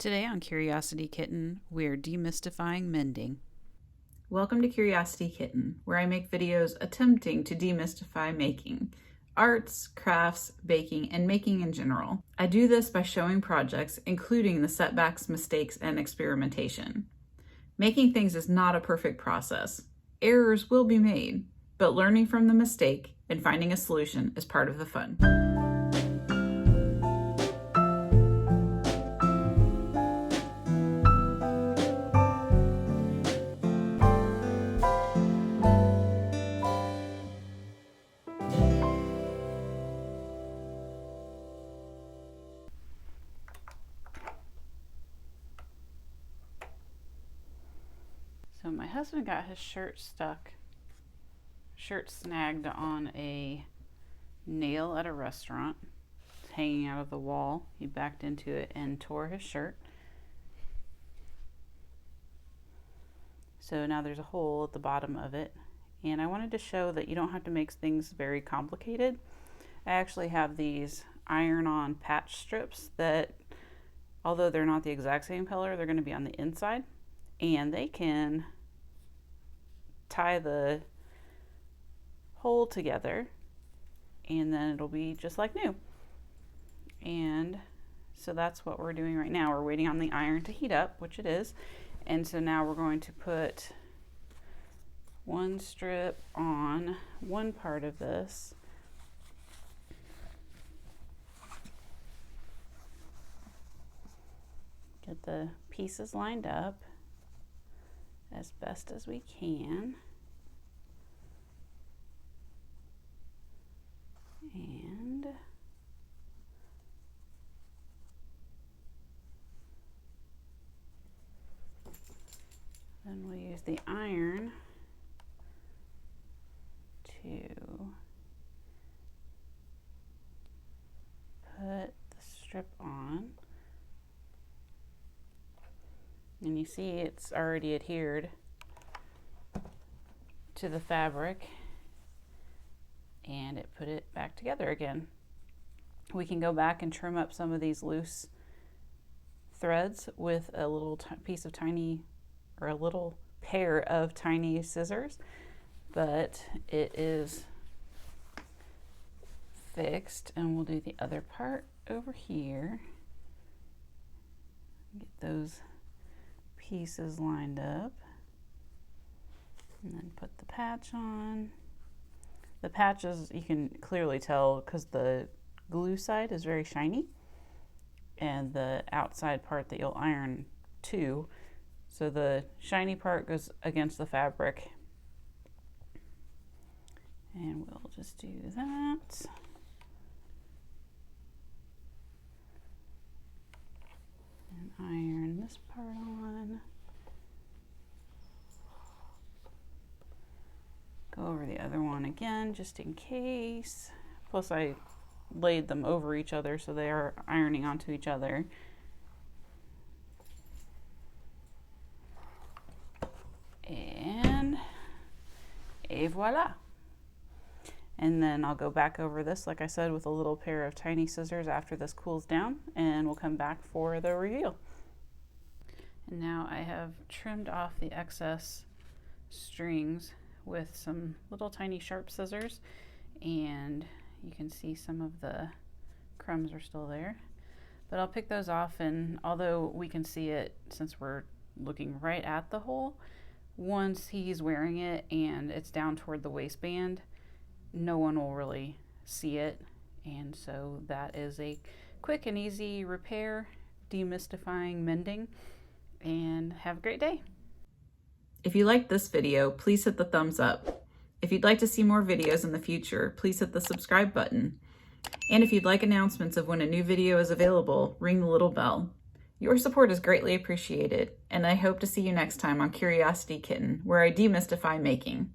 Today on Curiosity Kitten, we're demystifying mending. Welcome to Curiosity Kitten, where I make videos attempting to demystify making. Arts, crafts, baking, and making in general. I do this by showing projects, including the setbacks, mistakes, and experimentation. Making things is not a perfect process. Errors will be made, but learning from the mistake and finding a solution is part of the fun. So my husband got his shirt snagged on a nail at a restaurant. It's hanging out of the wall. He backed into it and tore his shirt. So now there's a hole at the bottom of it. And I wanted to show that you don't have to make things very complicated. I actually have these iron-on patch strips that, although they're not the exact same color, they're going to be on the inside. And they can tie the hole together and then it'll be just like new. And so that's what we're doing right now. We're waiting on the iron to heat up, which it is. And so now we're going to put one strip on one part of this. Get the pieces lined up as best as we can. And then we'll use the iron to put the strip on. And you see it's already adhered to the fabric and it put it back together again. We can go back and trim up some of these loose threads with a little piece of tiny, or a little pair of tiny scissors, but it is fixed. And we'll do the other part over here. Get those pieces lined up and then put the patch on. The patches, you can clearly tell because the glue side is very shiny and the outside part that you'll iron too. So the shiny part goes against the fabric. And we'll just do that. And iron this part on. Go over the other one again just in case. Plus I laid them over each other so they are ironing onto each other. And voila. And then I'll go back over this, like I said, with a little pair of tiny scissors after this cools down, and we'll come back for the reveal. And now I have trimmed off the excess strings with some little tiny sharp scissors, and you can see some of the crumbs are still there. But I'll pick those off, and although we can see it since we're looking right at the hole, once he's wearing it and it's down toward the waistband, no one will really see it. And so that is a quick and easy repair, demystifying mending, and have a great day. If you liked this video, please hit the thumbs up. If you'd like to see more videos in the future, please hit the subscribe button. And if you'd like announcements of when a new video is available, ring the little bell. Your support is greatly appreciated, and I hope to see you next time on Curiosity Kitten, where I demystify making.